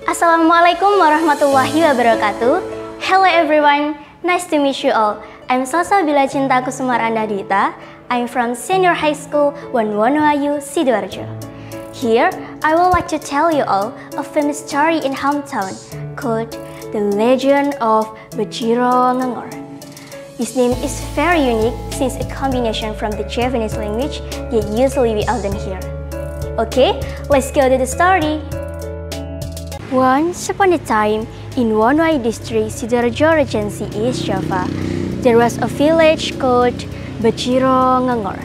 Assalamualaikum warahmatullahi wabarakatuh. Hello everyone, nice to meet you all. I'm Salsabila Cinta Kusuma Duhita. I'm from Senior High School Wonoayu Sidoarjo. Here, I would like to tell you all a famous story in hometown called The Legend of Becirongengor. This name is very unique since a combination from the Javanese language that usually we often hear. Okay, let's go to the story. Once upon a time, in Wonoayu District, Sidoarjo Regency, East Java, there was a village called Becirongengor.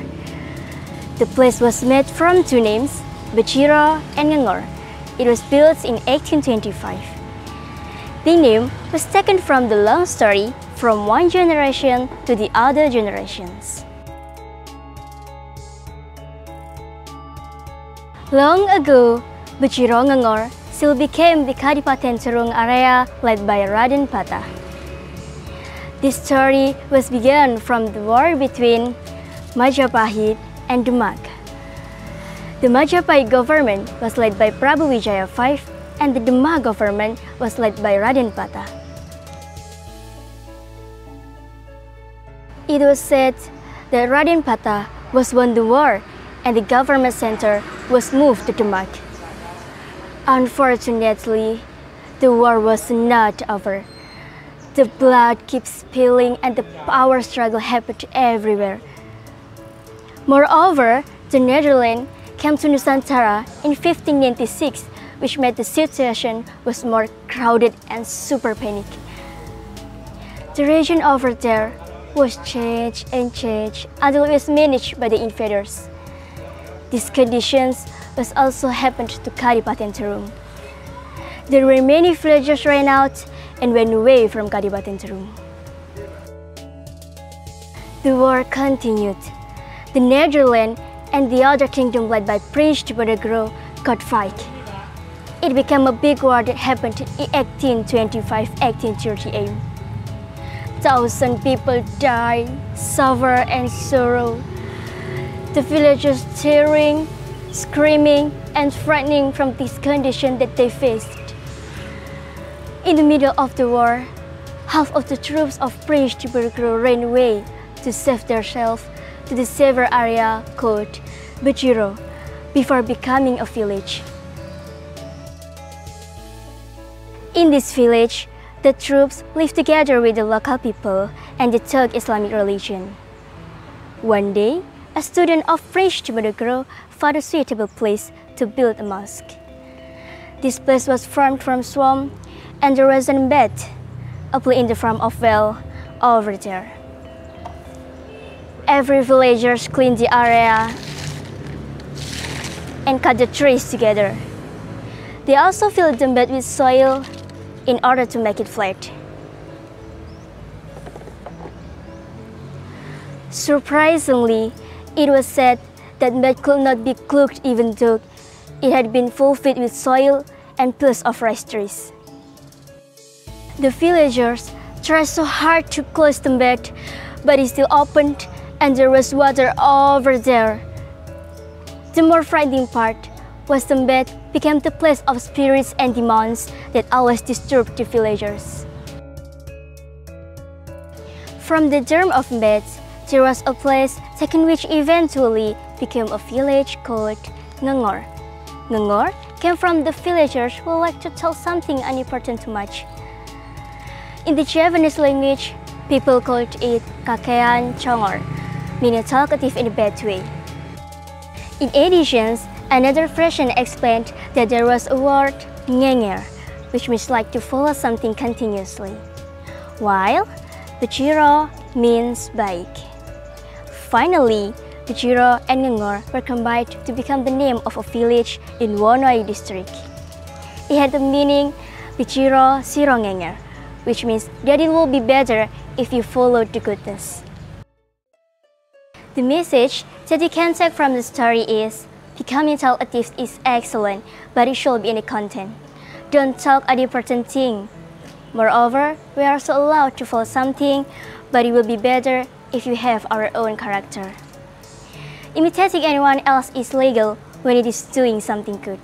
The place was made from two names, Beciro and Ngengor. It was built in 1825. The name was taken from the long story from one generation to the other generations. Long ago, Becirongengor still became the Kadipaten Terung area led by Raden Patah. This story was begun from the war between Majapahit and Demak. The Majapahit government was led by Prabu Wijaya V and the Demak government was led by Raden Patah. It was said that Raden Patah was won the war and the government center was moved to Demak. Unfortunately, the war was not over. The blood keeps spilling and the power struggle happened everywhere. Moreover, the Netherlands came to Nusantara in 1596, which made the situation was more crowded and super panic. The region over there was changed and changed until it was managed by the invaders. These conditions was also happened to Kadipaten Terung. There were many villagers ran out and went away from Kadipaten Terung. The war continued. The Netherlands and the other kingdom led by Prince Diponegoro got fight. It became a big war that happened in 1825-1838. Thousands of people died, suffer and sorrow. The villagers tearing, screaming and frightening from this condition that they faced. In the middle of the war, half of the troops of Prince Diponegoro ran away to save themselves to the safer area called Beciro before becoming a village. In this village, the troops lived together with the local people and they taught Islamic religion. One day, a student of Prince Diponegoro found a suitable place to build a mosque. This place was formed from swamp and there was a bed, uply in the form of well, over there. Every villager cleaned the area and cut the trees together. They also filled the bed with soil in order to make it flat. Surprisingly, it was said that bed could not be cooked even though it had been full filled with soil and pills of rice trees. The villagers tried so hard to close the bed, but it still opened and there was water over there. The more frightening part was the bed became the place of spirits and demons that always disturbed the villagers. From the germ of beds, there was a place taken which eventually became a village called Ngengor. Ngengor came from the villagers who liked to tell something unimportant too much. In the Javanese language, people called it kakean chongor, meaning talkative in a bad way. In addition, another version explained that there was a word ngenger, which means like to follow something continuously, while Beciro means baik. Finally, Beciro and Ngengor were combined to become the name of a village in Wonoayu district. It had the meaning Beciro Sirongengor, which means that it will be better if you follow the goodness. The message that you can take from the story is, becoming talkative is excellent, but it should be in the content. Don't talk a important thing. Moreover, we are also allowed to follow something, but it will be better if you have our own character. Imitating anyone else is legal when it is doing something good.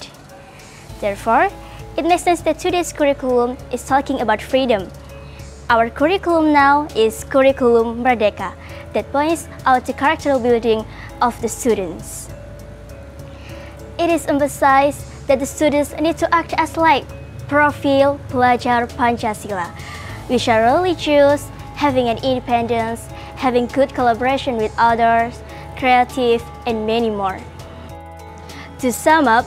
Therefore, it makes sense that today's curriculum is talking about freedom. Our curriculum now is Curriculum Merdeka, that points out the character building of the students. It is emphasized that the students need to act as like Profil Pelajar Pancasila, which are religious, having an independence, having good collaboration with others, creative, and many more. To sum up,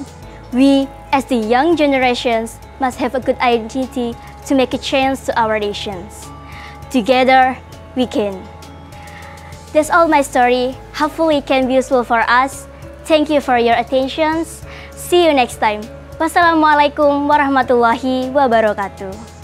we, as the young generations, must have a good identity to make a change to our nations. Together, we can. That's all my story. Hopefully it can be useful for us. Thank you for your attention. See you next time. Wassalamualaikum warahmatullahi wabarakatuh.